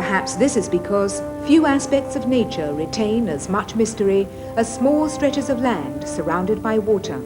Perhaps this is because few aspects of nature retain as much mystery as small stretches of land surrounded by water.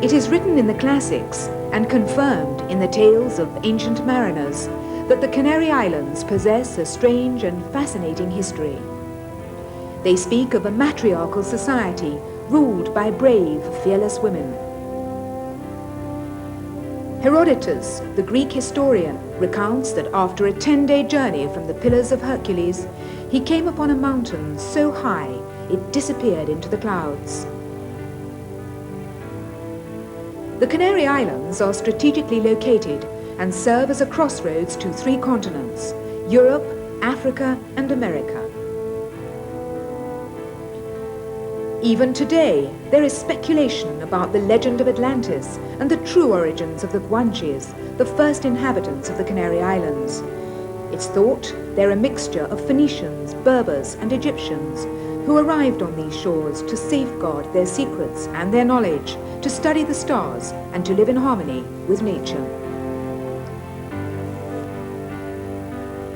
It is written in the classics and confirmed in the tales of ancient mariners that the Canary Islands possess a strange and fascinating history. They speak of a matriarchal society ruled by brave, fearless women. Herodotus, the Greek historian, recounts that after a 10-day journey from the Pillars of Hercules, he came upon a mountain so high it disappeared into the clouds. The Canary Islands are strategically located and serve as a crossroads to 3 continents: Europe, Africa, and America. Even today, there is speculation about the legend of Atlantis and the true origins of the Guanches, the first inhabitants of the Canary Islands. It's thought they're a mixture of Phoenicians, Berbers, and Egyptians who arrived on these shores to safeguard their secrets and their knowledge, to study the stars and to live in harmony with nature.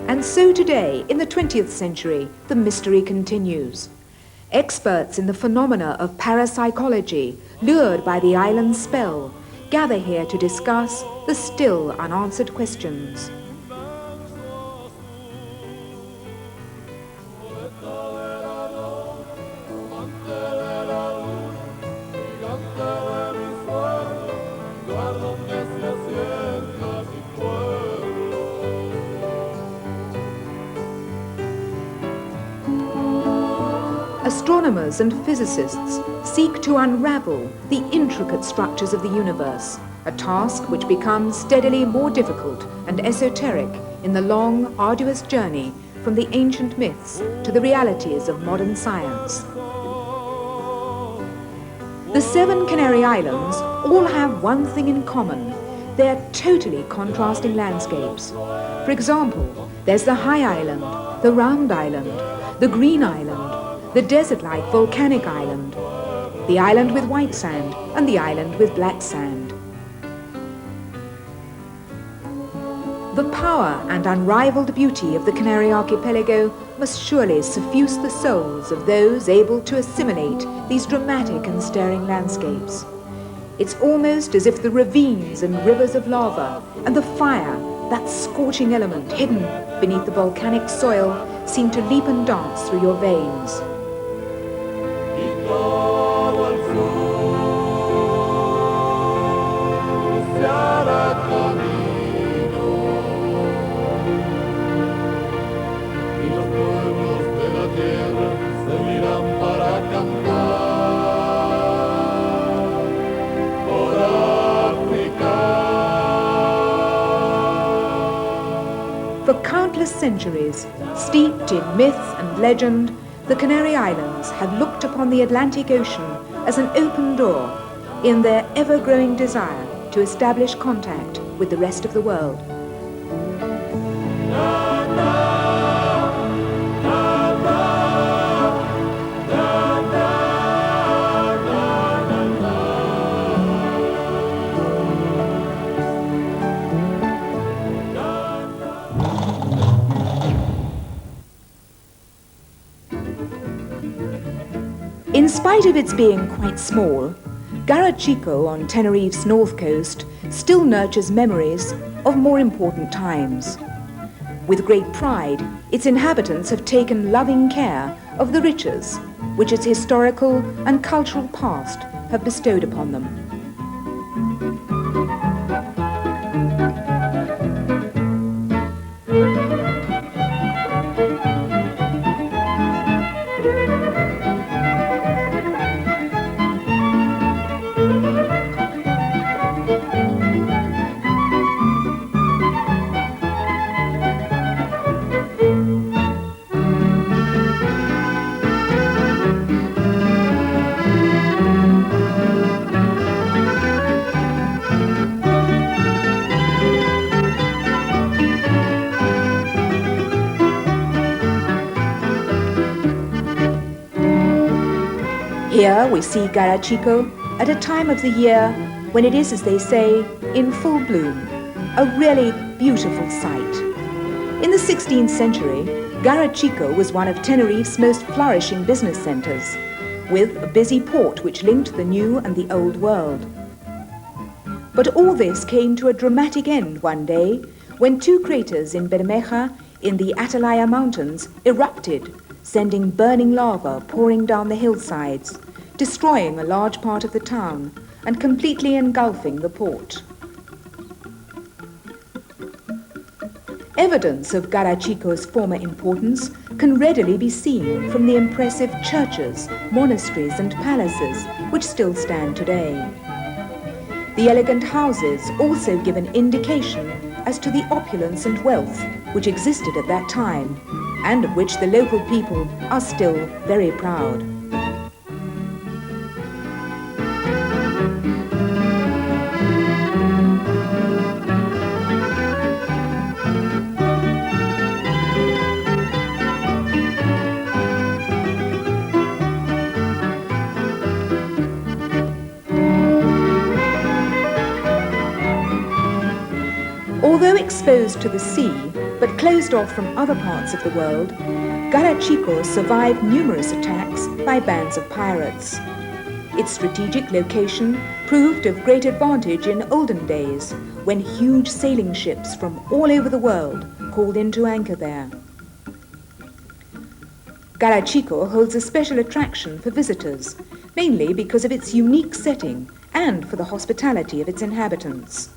And so today, in the 20th century, the mystery continues. Experts in the phenomena of parapsychology, lured by the island's spell, gather here to discuss the still unanswered questions. Astronomers and physicists seek to unravel the intricate structures of the universe, a task which becomes steadily more difficult and esoteric in the long, arduous journey from the ancient myths to the realities of modern science. The 7 Canary Islands all have one thing in common. They are totally contrasting landscapes. For example, there's the high island, the round island, the green island, the desert-like volcanic island, the island with white sand, and the island with black sand. The power and unrivaled beauty of the Canary Archipelago must surely suffuse the souls of those able to assimilate these dramatic and staring landscapes. It's almost as if the ravines and rivers of lava and the fire, that scorching element hidden beneath the volcanic soil, seem to leap and dance through your veins. For countless centuries, steeped in myth and legend, the Canary Islands have looked upon the Atlantic Ocean as an open door in their ever-growing desire to establish contact with the rest of the world. In spite of its being quite small, Chico on Tenerife's north coast still nurtures memories of more important times. With great pride, its inhabitants have taken loving care of the riches which its historical and cultural past have bestowed upon them. Here we see Garachico at a time of the year when it is, as they say, in full bloom, a really beautiful sight. In the 16th century, Garachico was one of Tenerife's most flourishing business centres, with a busy port which linked the new and the old world. But all this came to a dramatic end one day when two craters in Bermeja in the Atalaya Mountains erupted, sending burning lava pouring down the hillsides, destroying a large part of the town and completely engulfing the port. Evidence of Garachico's former importance can readily be seen from the impressive churches, monasteries and palaces which still stand today. The elegant houses also give an indication as to the opulence and wealth which existed at that time, and of which the local people are still very proud. Although exposed to the sea, but closed off from other parts of the world, Garachico survived numerous attacks by bands of pirates. Its strategic location proved of great advantage in olden days, when huge sailing ships from all over the world called in to anchor there. Garachico holds a special attraction for visitors, mainly because of its unique setting and for the hospitality of its inhabitants.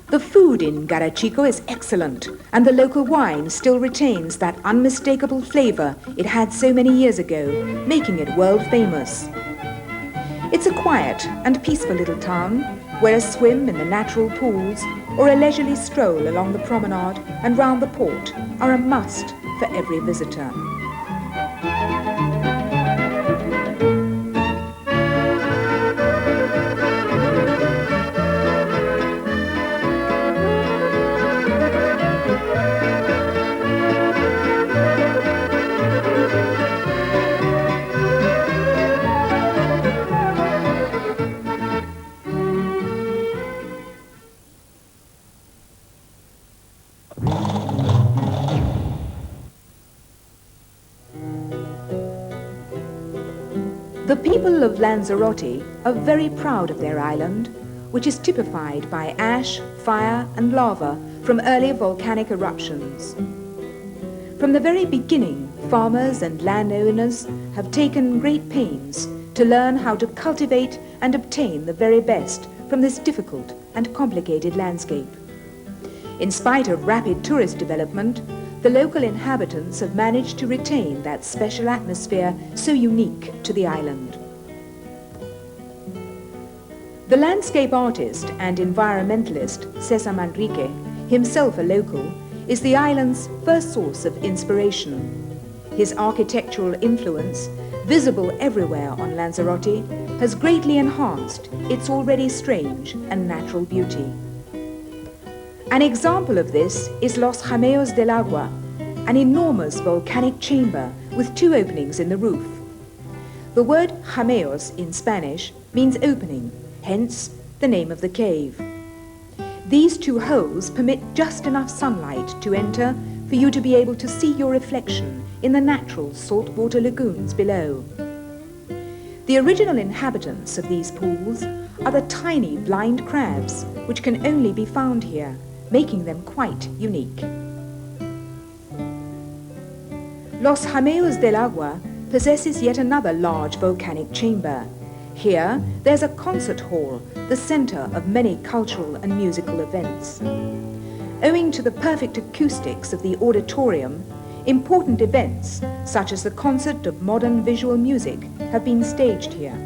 The food in Garachico is excellent, and the local wine still retains that unmistakable flavour it had so many years ago, making it world famous. It's a quiet and peaceful little town, where a swim in the natural pools or a leisurely stroll along the promenade and round the port are a must for every visitor. The people of Lanzarote are very proud of their island, which is typified by ash, fire and lava from early volcanic eruptions. From the very beginning, farmers and landowners have taken great pains to learn how to cultivate and obtain the very best from this difficult and complicated landscape. In spite of rapid tourist development, the local inhabitants have managed to retain that special atmosphere so unique to the island. The landscape artist and environmentalist Cesar Manrique, himself a local, is the island's first source of inspiration. His architectural influence, visible everywhere on Lanzarote, has greatly enhanced its already strange and natural beauty. An example of this is Los Jameos del Agua, an enormous volcanic chamber with two openings in the roof. The word Jameos in Spanish means opening, hence the name of the cave. These two holes permit just enough sunlight to enter for you to be able to see your reflection in the natural saltwater lagoons below. The original inhabitants of these pools are the tiny blind crabs, which can only be found here, making them quite unique. Los Jameos del Agua possesses yet another large volcanic chamber. Here, there's a concert hall, the center of many cultural and musical events. Owing to the perfect acoustics of the auditorium, important events, such as the concert of modern visual music, have been staged here.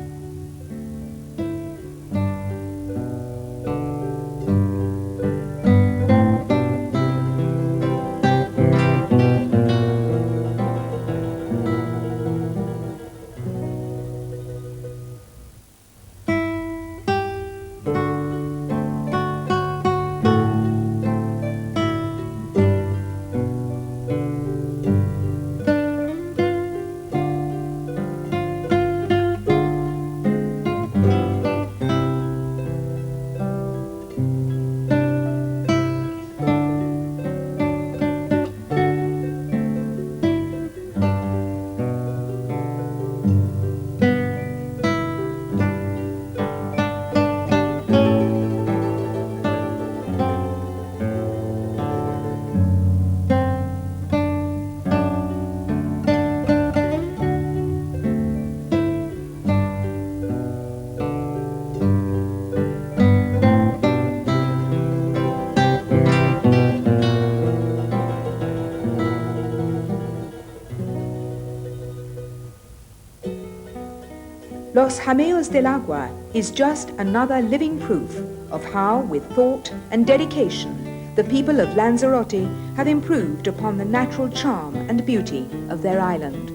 Los Jameos del Agua is just another living proof of how, with thought and dedication, the people of Lanzarote have improved upon the natural charm and beauty of their island.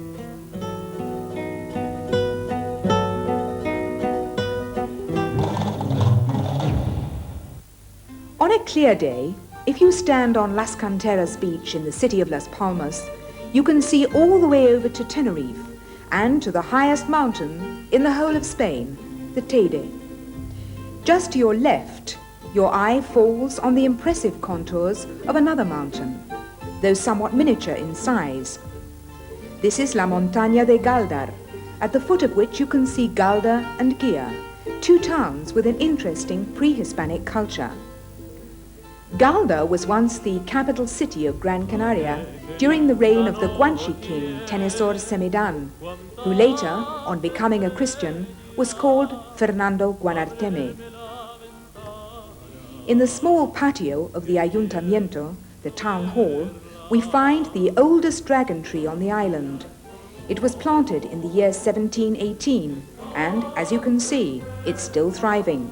On a clear day, if you stand on Las Canteras beach in the city of Las Palmas, you can see all the way over to Tenerife and to the highest mountain in the whole of Spain, the Teide. Just to your left, your eye falls on the impressive contours of another mountain, though somewhat miniature in size. This is La Montaña de Galdar, at the foot of which you can see Galda and Guia, two towns with an interesting pre-Hispanic culture. Galda was once the capital city of Gran Canaria during the reign of the Guanche king Tenesor Semidan, who later, on becoming a Christian, was called Fernando Guanarteme. In the small patio of the Ayuntamiento, the town hall, we find the oldest dragon tree on the island. It was planted in the year 1718 and, as you can see, it's still thriving.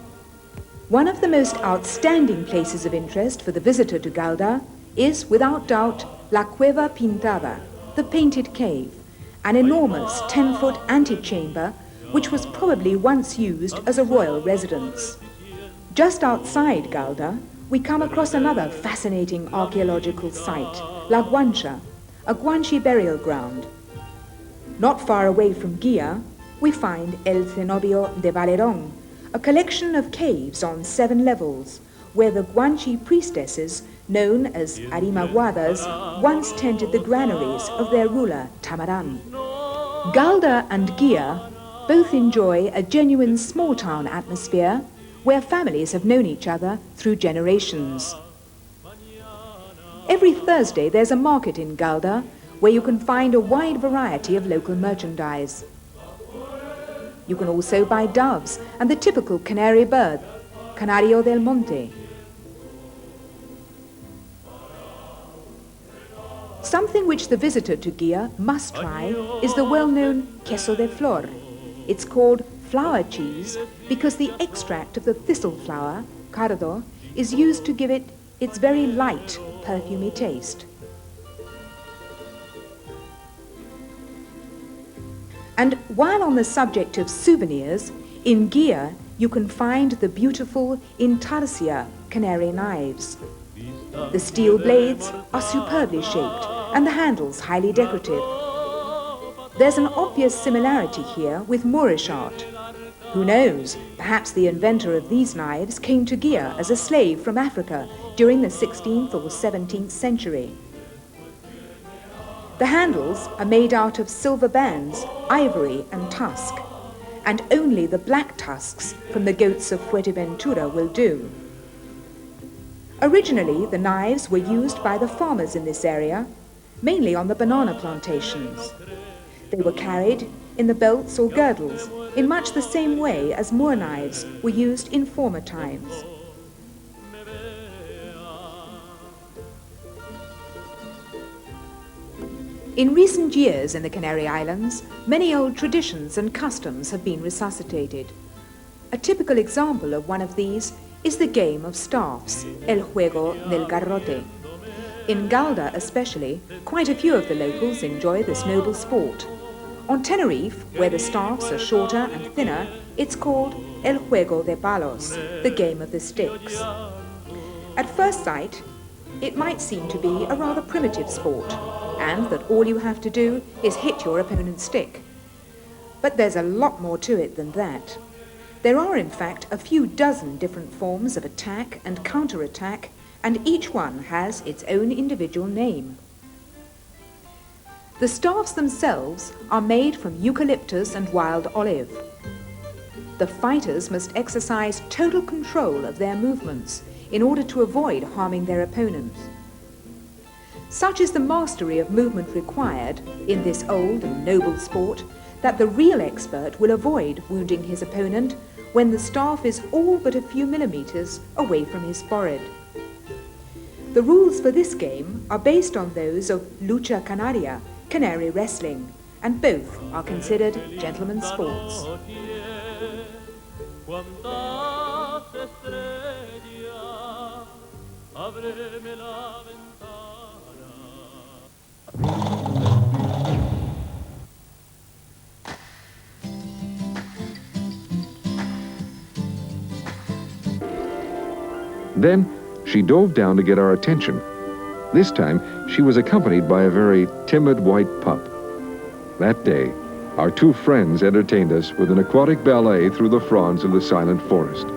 One of the most outstanding places of interest for the visitor to Galda is, without doubt, La Cueva Pintada, the painted cave, an enormous 10-foot antechamber which was probably once used as a royal residence. Just outside Galda, we come across another fascinating archaeological site, La Guancha, a Guanche burial ground. Not far away from Guia, we find El Cenobio de Valerón, a collection of caves on 7 levels, where the Guanche priestesses, known as Arimaguadas, once tended the granaries of their ruler, Tamaran. Galda and Guia both enjoy a genuine small-town atmosphere, where families have known each other through generations. Every Thursday there's a market in Galda, where you can find a wide variety of local merchandise. You can also buy doves and the typical canary bird, Canario del Monte. Something which the visitor to Guia must try is the well-known queso de flor. It's called flower cheese because the extract of the thistle flower, cardo, is used to give it its very light, perfumey taste. And while on the subject of souvenirs, in Guia you can find the beautiful intarsia canary knives. The steel blades are superbly shaped and the handles highly decorative. There's an obvious similarity here with Moorish art. Who knows, perhaps the inventor of these knives came to Guia as a slave from Africa during the 16th or 17th century. The handles are made out of silver bands, ivory and tusk, and only the black tusks from the goats of Fuerteventura will do. Originally, the knives were used by the farmers in this area, mainly on the banana plantations. They were carried in the belts or girdles in much the same way as Moor knives were used in former times. In recent years in the Canary Islands, many old traditions and customs have been resuscitated. A typical example of one of these is the game of staffs, el juego del garrote. In Galda especially, quite a few of the locals enjoy this noble sport. On Tenerife, where the staffs are shorter and thinner, it's called el juego de palos, the game of the sticks. At first sight, it might seem to be a rather primitive sport, and that all you have to do is hit your opponent's stick. But there's a lot more to it than that. There are in fact a few dozen different forms of attack and counter-attack, and each one has its own individual name. The staffs themselves are made from eucalyptus and wild olive. The fighters must exercise total control of their movements in order to avoid harming their opponents. Such is the mastery of movement required in this old and noble sport that the real expert will avoid wounding his opponent when the staff is all but a few millimeters away from his forehead. The rules for this game are based on those of lucha canaria, canary wrestling, and both are considered gentlemen's sports. cuántas estrellas, ábreme la ventana. Then she dove down to get our attention. This time, she was accompanied by a very timid white pup. That day, our two friends entertained us with an aquatic ballet through the fronds of the silent forest.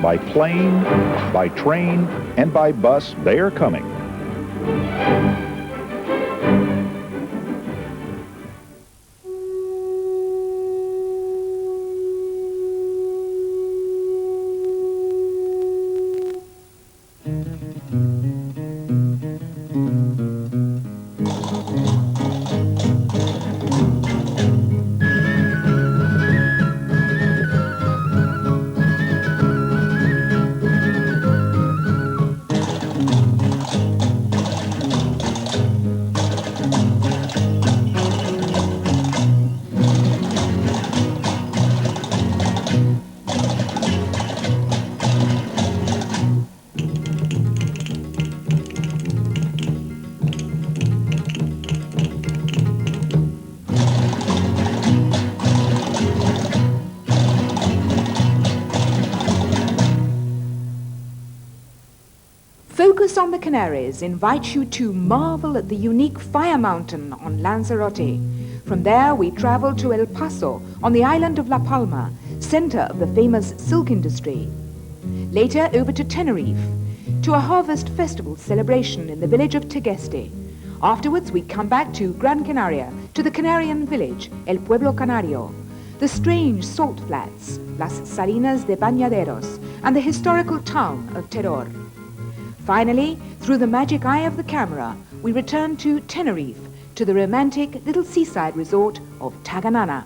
By plane, by train, and by bus, they are coming. Focus on the Canaries invites you to marvel at the unique fire mountain on Lanzarote. From there, we travel to El Paso on the island of La Palma, center of the famous silk industry. Later, over to Tenerife, to a harvest festival celebration in the village of Tegueste. Afterwards, we come back to Gran Canaria, to the Canarian village, El Pueblo Canario, the strange salt flats, Las Salinas de Bañaderos, and the historical town of Terror. Finally, through the magic eye of the camera, we return to Tenerife, to the romantic little seaside resort of Taganana.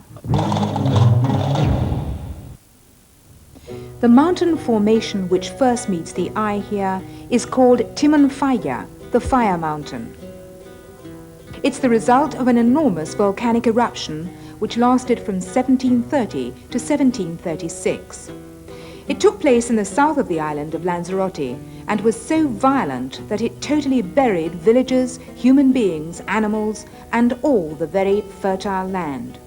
The mountain formation which first meets the eye here is called Timanfaya, the Fire Mountain. It's the result of an enormous volcanic eruption which lasted from 1730 to 1736. It took place in the south of the island of Lanzarote and was so violent that it totally buried villages, human beings, animals, and all the very fertile land.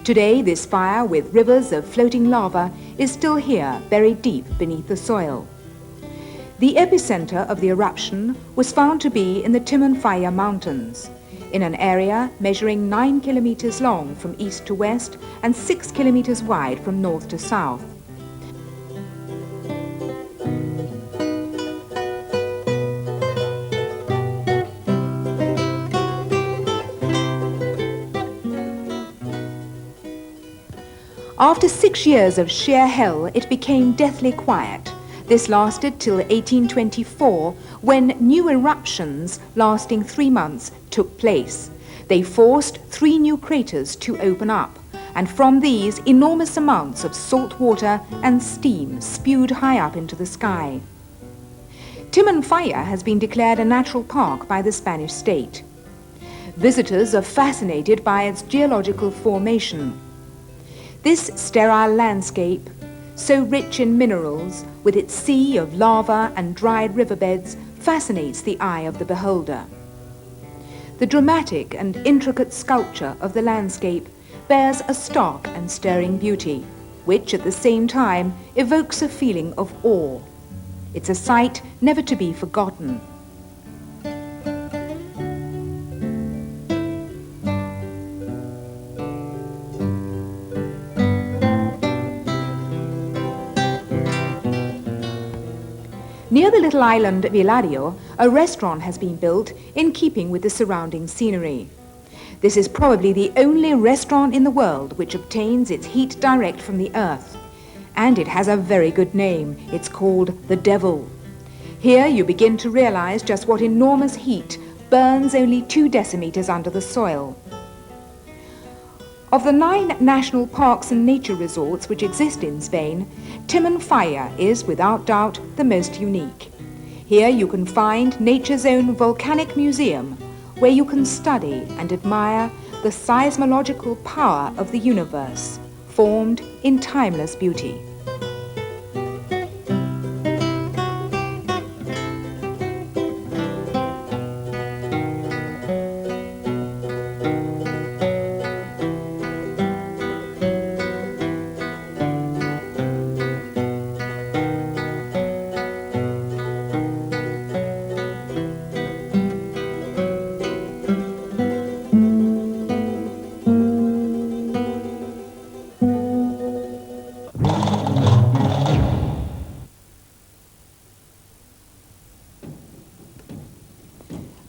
Today, this fire, with rivers of floating lava, is still here, buried deep beneath the soil. The epicenter of the eruption was found to be in the Timanfaya Mountains, in an area measuring 9 kilometers long from east to west and 6 kilometers wide from north to south. After 6 years of sheer hell, it became deathly quiet. This lasted till 1824, when new eruptions lasting 3 months took place. They forced 3 new craters to open up, and from these enormous amounts of salt water and steam spewed high up into the sky. Timanfaya has been declared a natural park by the Spanish state. Visitors are fascinated by its geological formation. This sterile landscape, so rich in minerals, with its sea of lava and dried riverbeds, fascinates the eye of the beholder. The dramatic and intricate sculpture of the landscape bears a stark and stirring beauty, which at the same time evokes a feeling of awe. It's a sight never to be forgotten. Near the little island of Ilario, a restaurant has been built in keeping with the surrounding scenery. This is probably the only restaurant in the world which obtains its heat direct from the earth. And it has a very good name. It's called the Devil. Here you begin to realize just what enormous heat burns only 2 decimeters under the soil. Of the 9 national parks and nature resorts which exist in Spain, Timanfaya is, without doubt, the most unique. Here you can find nature's own volcanic museum, where you can study and admire the seismological power of the universe, formed in timeless beauty.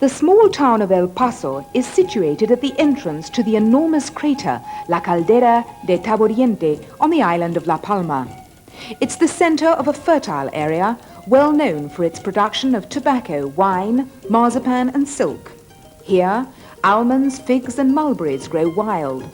The small town of El Paso is situated at the entrance to the enormous crater La Caldera de Taboriente on the island of La Palma. It's the center of a fertile area, well known for its production of tobacco, wine, marzipan and silk. Here, almonds, figs and mulberries grow wild.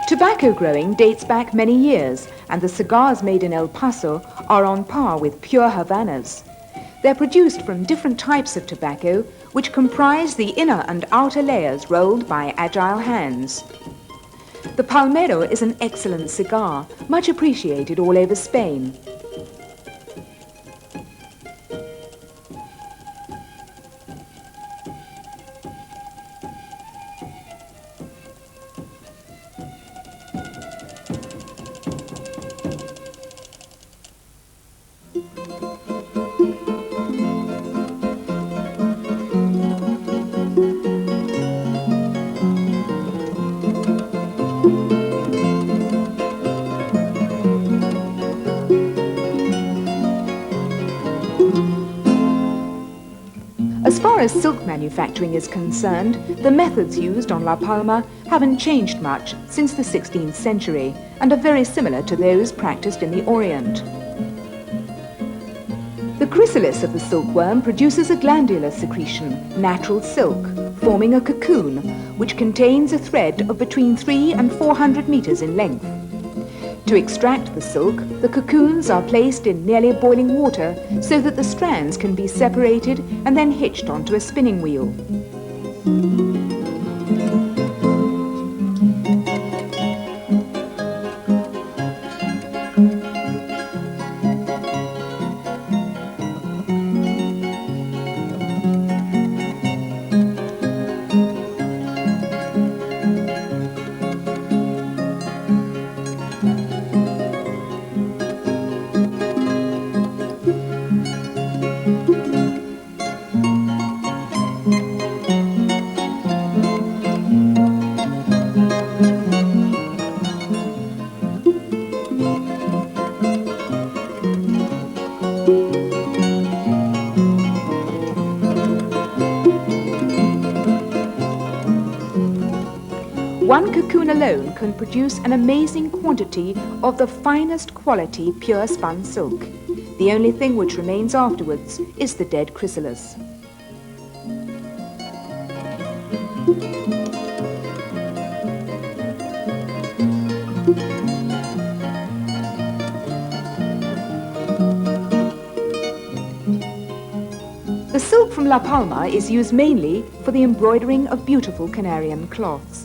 Tobacco growing dates back many years, and the cigars made in El Paso are on par with pure Havanas. They're produced from different types of tobacco, which comprise the inner and outer layers rolled by agile hands. The Palmero is an excellent cigar, much appreciated all over Spain. As far as silk manufacturing is concerned, the methods used on La Palma haven't changed much since the 16th century and are very similar to those practiced in the Orient. The chrysalis of the silkworm produces a glandular secretion, natural silk, forming a cocoon which contains a thread of between 300 and 400 meters in length. To extract the silk, the cocoons are placed in nearly boiling water so that the strands can be separated and then hitched onto a spinning wheel. One cocoon alone can produce an amazing quantity of the finest quality pure spun silk. The only thing which remains afterwards is the dead chrysalis. The silk from La Palma is used mainly for the embroidering of beautiful Canarian cloths.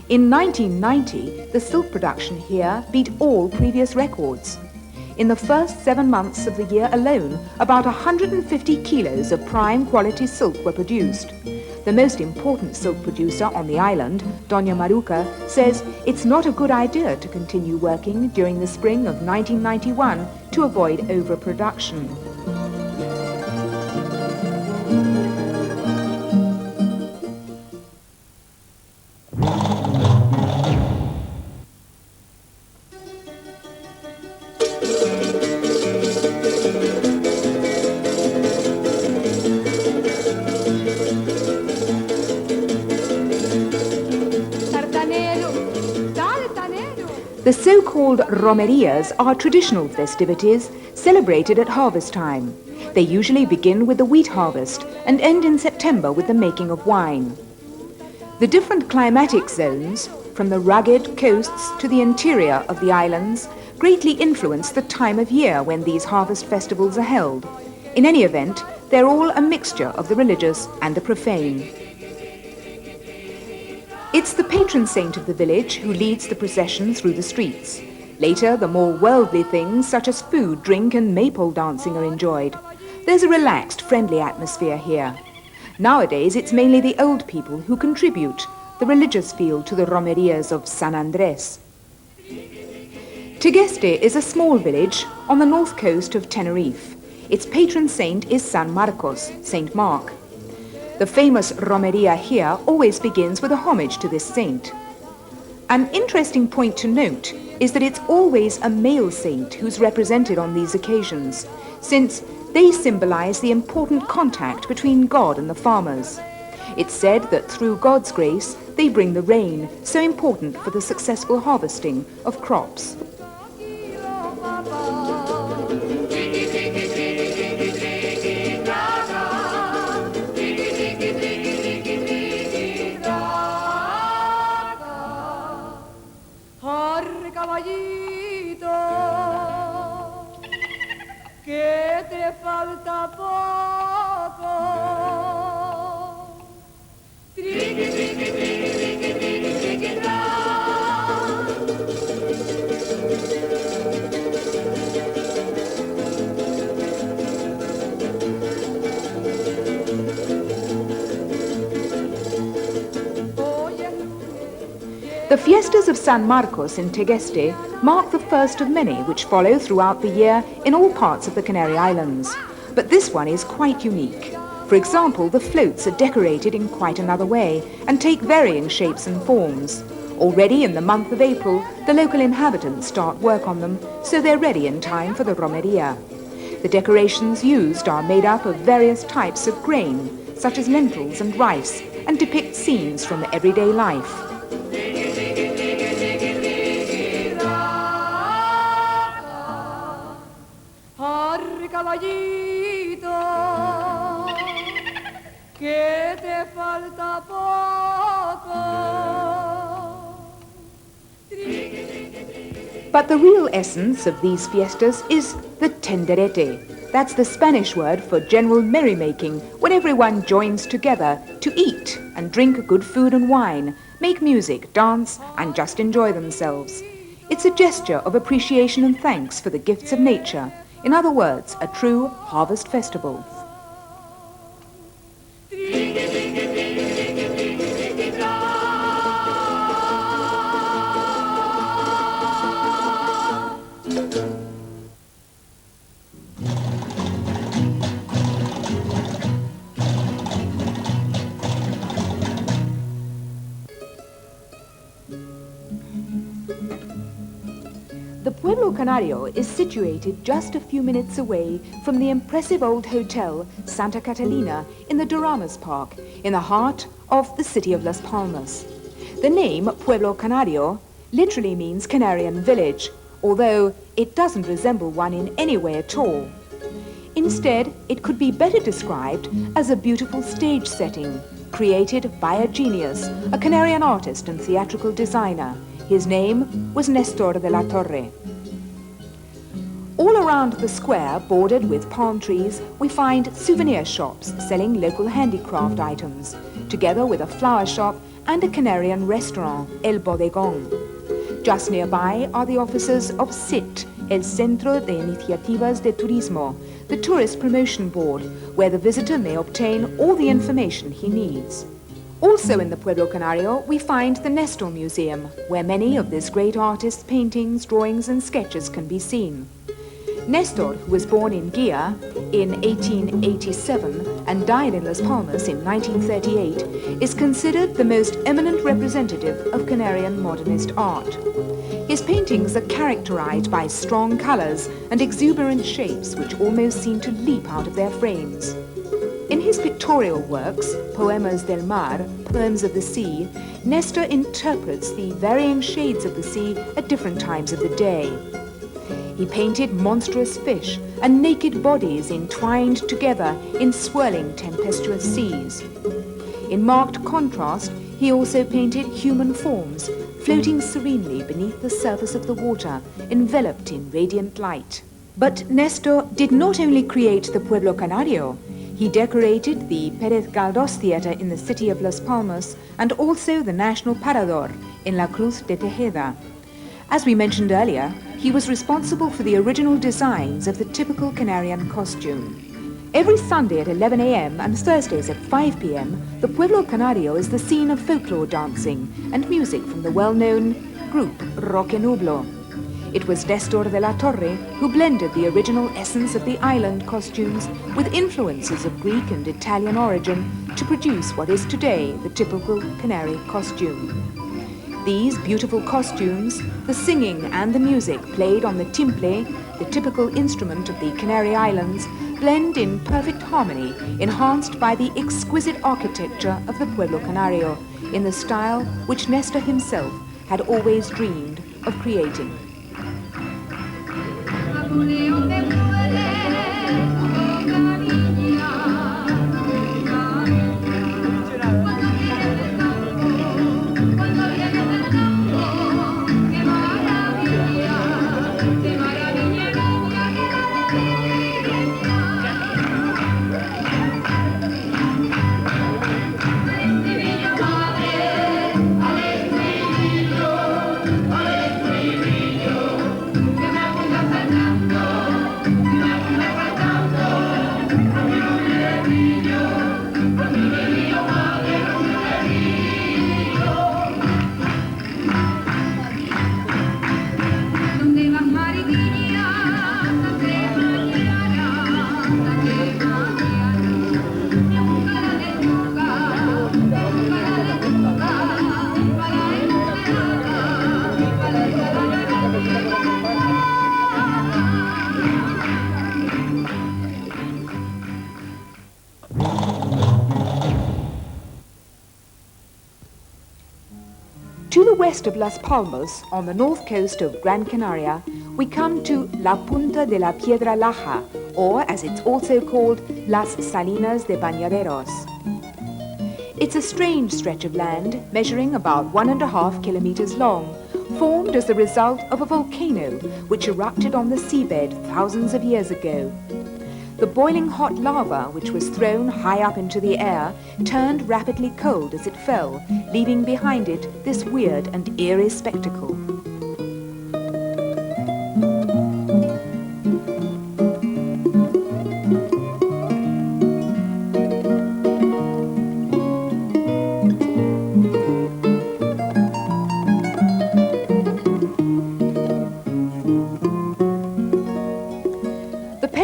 In 1990, the silk production here beat all previous records. In the first 7 months of the year alone, about 150 kilos of prime quality silk were produced. The most important silk producer on the island, Doña Maruca, says it's not a good idea to continue working during the spring of 1991 to avoid overproduction. The so-called romerias are traditional festivities celebrated at harvest time. They usually begin with the wheat harvest and end in September with the making of wine. The different climatic zones, from the rugged coasts to the interior of the islands, greatly influence the time of year when these harvest festivals are held. In any event, they're all a mixture of the religious and the profane. It's the patron saint of the village who leads the procession through the streets. Later, the more worldly things such as food, drink and maypole dancing are enjoyed. There's a relaxed, friendly atmosphere here. Nowadays, it's mainly the old people who contribute the religious feel to the romerias of San Andres. Tegeste is a small village on the north coast of Tenerife. Its patron saint is San Marcos, Saint Mark. The famous romeria here always begins with a homage to this saint. An interesting point to note is that it's always a male saint who's represented on these occasions, since they symbolize the important contact between God and the farmers. It's said that through God's grace, they bring the rain, so important for the successful harvesting of crops. Que te falta poco. Triqui, triqui, triqui, triqui, triqui, The fiestas of San Marcos in Tegeste mark the first of many which follow throughout the year in all parts of the Canary Islands. But this one is quite unique. For example, the floats are decorated in quite another way and take varying shapes and forms. Already in the month of April, the local inhabitants start work on them, so they're ready in time for the romeria. The decorations used are made up of various types of grain, such as lentils and rice, and depict scenes from everyday life. Caballito, que te falta poco. But the real essence of these fiestas is the tenderete. That's the Spanish word for general merrymaking, when everyone joins together to eat and drink good food and wine, make music, dance, and just enjoy themselves. It's a gesture of appreciation and thanks for the gifts of nature. In other words, a true harvest festival. The Pueblo Canario is situated just a few minutes away from the impressive old hotel Santa Catalina in the Doramas Park, in the heart of the city of Las Palmas. The name Pueblo Canario literally means Canarian village, although it doesn't resemble one in any way at all. Instead, it could be better described as a beautiful stage setting created by a genius, a Canarian artist and theatrical designer. His name was Nestor de la Torre. All around the square, bordered with palm trees, we find souvenir shops selling local handicraft items, together with a flower shop and a Canarian restaurant, El Bodegón. Just nearby are the offices of CIT, El Centro de Iniciativas de Turismo, the tourist promotion board, where the visitor may obtain all the information he needs. Also in the Pueblo Canario, we find the Nestor Museum, where many of this great artist's paintings, drawings and sketches can be seen. Nestor, who was born in Guia in 1887 and died in Las Palmas in 1938, is considered the most eminent representative of Canarian modernist art. His paintings are characterized by strong colors and exuberant shapes which almost seem to leap out of their frames. In his pictorial works, Poemas del Mar, Poems of the Sea, Nestor interprets the varying shades of the sea at different times of the day. He painted monstrous fish and naked bodies entwined together in swirling tempestuous seas. In marked contrast, he also painted human forms, floating serenely beneath the surface of the water, enveloped in radiant light. But Nestor did not only create the Pueblo Canario. He decorated the Pérez Galdós Theatre in the city of Las Palmas and also the National Parador in La Cruz de Tejeda. As we mentioned earlier, he was responsible for the original designs of the typical Canarian costume. Every Sunday at 11 a.m. and Thursdays at 5 p.m, the Pueblo Canario is the scene of folklore dancing and music from the well-known group Roque Nublo. It was Nestor de la Torre who blended the original essence of the island costumes with influences of Greek and Italian origin to produce what is today the typical Canary costume. These beautiful costumes, the singing and the music played on the timple, the typical instrument of the Canary Islands, blend in perfect harmony, enhanced by the exquisite architecture of the Pueblo Canario, in the style which Nestor himself had always dreamed of creating. To the west of Las Palmas, on the north coast of Gran Canaria, we come to La Punta de la Piedra Laja, or as it's also called, Las Salinas de Bañaderos. It's a strange stretch of land, measuring about 1.5 kilometers long, formed as the result of a volcano which erupted on the seabed thousands of years ago. The boiling hot lava, which was thrown high up into the air, turned rapidly cold as it fell, leaving behind it this weird and eerie spectacle.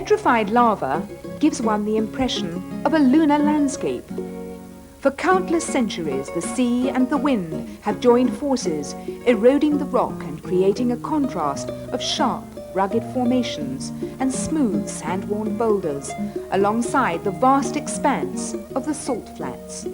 Petrified lava gives one the impression of a lunar landscape. For countless centuries, the sea and the wind have joined forces, eroding the rock and creating a contrast of sharp, rugged formations and smooth, sand-worn boulders, alongside the vast expanse of the salt flats.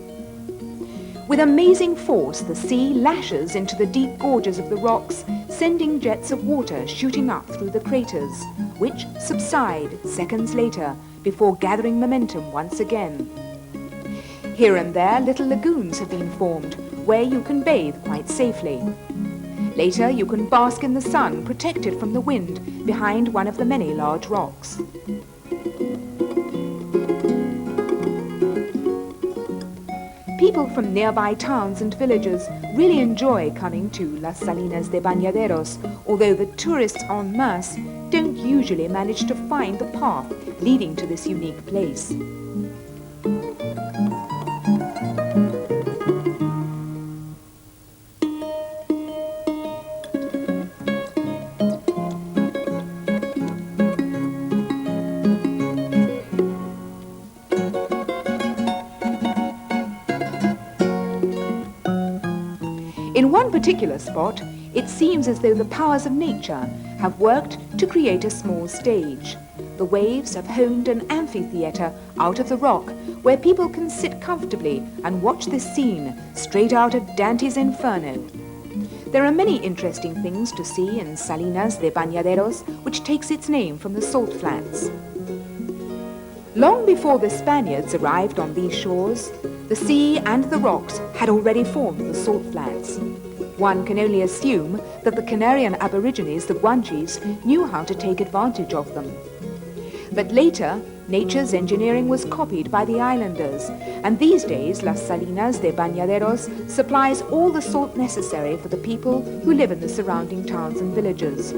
With amazing force, the sea lashes into the deep gorges of the rocks, sending jets of water shooting up through the craters, which subside seconds later before gathering momentum once again. Here and there, little lagoons have been formed, where you can bathe quite safely. Later, you can bask in the sun, protected from the wind, behind one of the many large rocks. People from nearby towns and villages really enjoy coming to Las Salinas de Bañaderos, although the tourists en masse don't usually manage to find the path leading to this unique place. In one particular spot, it seems as though the powers of nature have worked to create a small stage. The waves have honed an amphitheatre out of the rock where people can sit comfortably and watch this scene straight out of Dante's Inferno. There are many interesting things to see in Salinas de Bañaderos, which takes its name from the salt flats. Long before the Spaniards arrived on these shores, the sea and the rocks had already formed the salt flats. One can only assume that the Canarian Aborigines, the Guanches, knew how to take advantage of them. But later, nature's engineering was copied by the islanders, and these days Las Salinas de Bañaderos supplies all the salt necessary for the people who live in the surrounding towns and villages.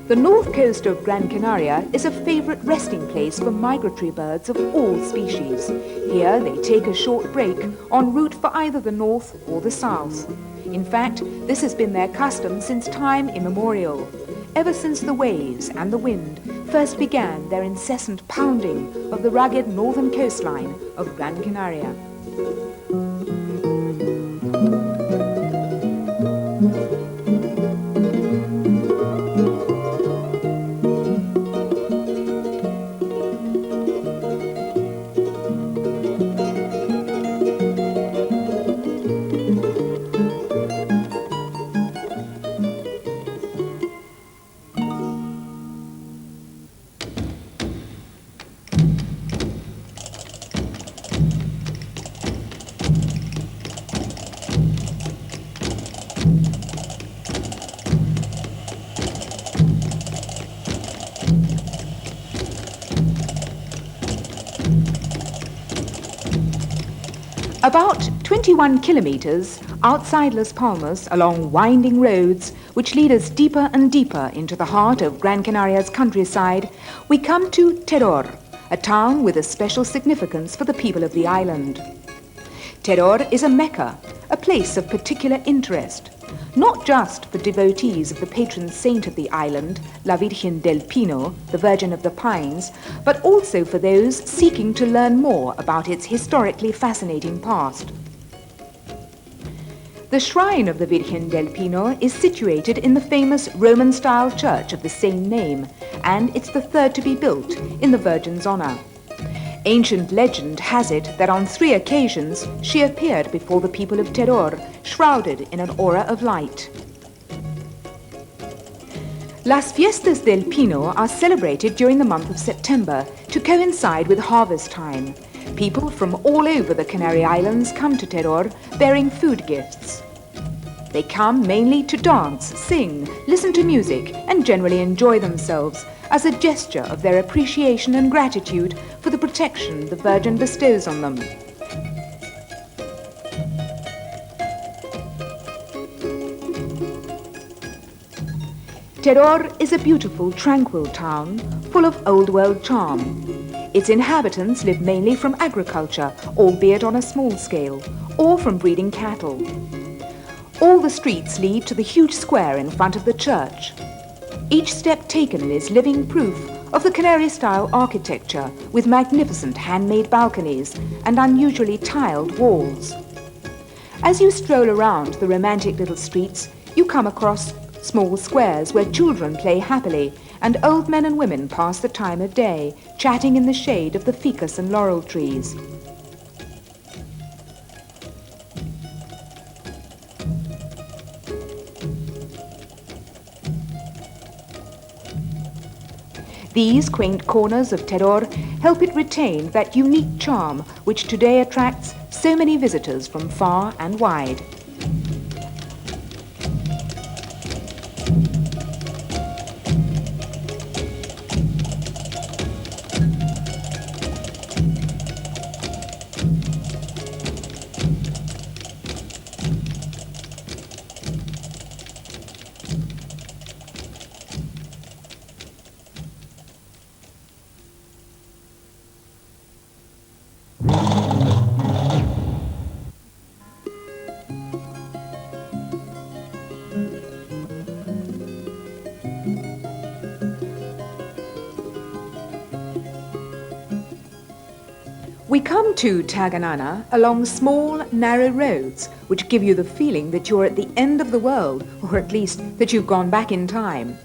The north coast of Gran Canaria is a favorite resting place for migratory birds of all species. Here they take a short break en route for either the north or the south. In fact, this has been their custom since time immemorial, ever since the waves and the wind first began their incessant pounding of the rugged northern coastline of Gran Canaria. About 21 kilometers outside Las Palmas, along winding roads which lead us deeper and deeper into the heart of Gran Canaria's countryside, we come to Teror, a town with a special significance for the people of the island. Teror is a Mecca, a place of particular interest, not just for devotees of the patron saint of the island, La Virgen del Pino, the Virgin of the Pines, but also for those seeking to learn more about its historically fascinating past. The shrine of the Virgen del Pino is situated in the famous Roman-style church of the same name, and it's the third to be built in the Virgin's honor. Ancient legend has it that on 3 occasions she appeared before the people of Teror, shrouded in an aura of light. Las Fiestas del Pino are celebrated during the month of September to coincide with harvest time. People from all over the Canary Islands come to Teror bearing food gifts. They come mainly to dance, sing, listen to music, and generally enjoy themselves as a gesture of their appreciation and gratitude for the protection the Virgin bestows on them. Teror is a beautiful, tranquil town full of old-world charm. Its inhabitants live mainly from agriculture, albeit on a small scale, or from breeding cattle. All the streets lead to the huge square in front of the church. Each step taken is living proof of the Canary-style architecture with magnificent handmade balconies and unusually tiled walls. As you stroll around the romantic little streets, you come across small squares where children play happily and old men and women pass the time of day, chatting in the shade of the ficus and laurel trees. These quaint corners of Terror help it retain that unique charm which today attracts so many visitors from far and wide. We come to Taganana along small, narrow roads which give you the feeling that you're at the end of the world, or at least that you've gone back in time.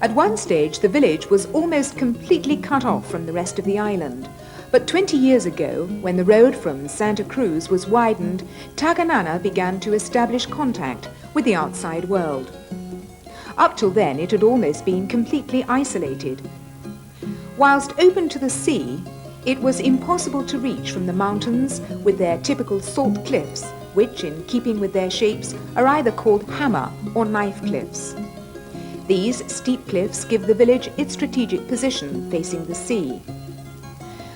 At one stage, the village was almost completely cut off from the rest of the island. But 20 years ago, when the road from Santa Cruz was widened, Taganana began to establish contact with the outside world. Up till then, it had almost been completely isolated. Whilst open to the sea, it was impossible to reach from the mountains with their typical salt cliffs, which, in keeping with their shapes, are either called hammer or knife cliffs. These steep cliffs give the village its strategic position facing the sea.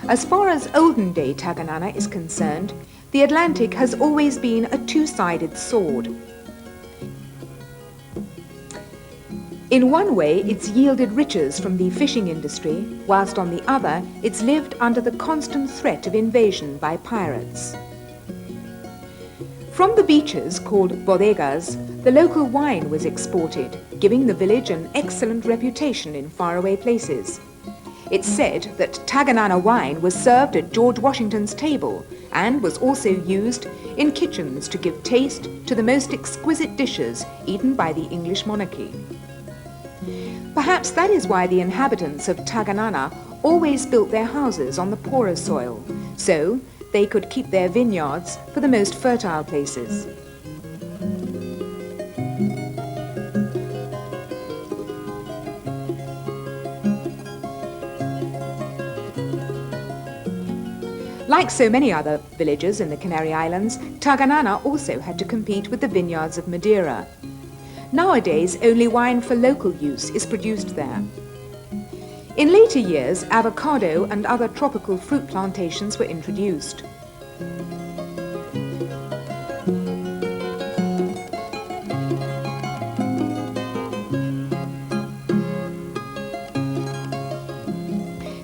As far as olden-day Taganana is concerned, the Atlantic has always been a two-sided sword. In one way, it's yielded riches from the fishing industry, whilst on the other, it's lived under the constant threat of invasion by pirates. From the beaches, called bodegas, the local wine was exported, giving the village an excellent reputation in faraway places. It's said that Taganana wine was served at George Washington's table and was also used in kitchens to give taste to the most exquisite dishes eaten by the English monarchy. Perhaps that is why the inhabitants of Taganana always built their houses on the poorer soil, so they could keep their vineyards for the most fertile places. Like so many other villages in the Canary Islands, Taganana also had to compete with the vineyards of Madeira. Nowadays, only wine for local use is produced there. In later years, avocado and other tropical fruit plantations were introduced.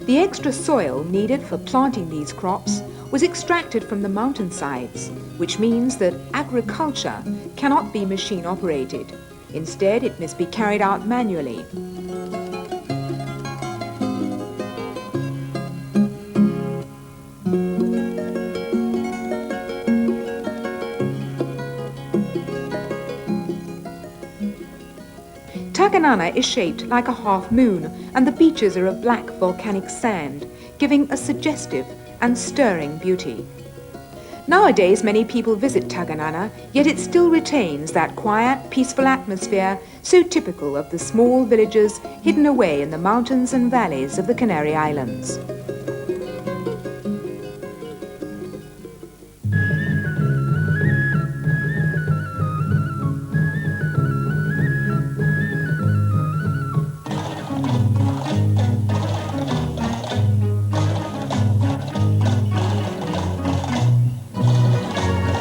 The extra soil needed for planting these crops was extracted from the mountainsides, which means that agriculture cannot be machine operated. Instead, it must be carried out manually. Taganana is shaped like a half moon, and the beaches are of black volcanic sand, giving a suggestive and stirring beauty. Nowadays, many people visit Taganana, yet it still retains that quiet, peaceful atmosphere so typical of the small villages hidden away in the mountains and valleys of the Canary Islands.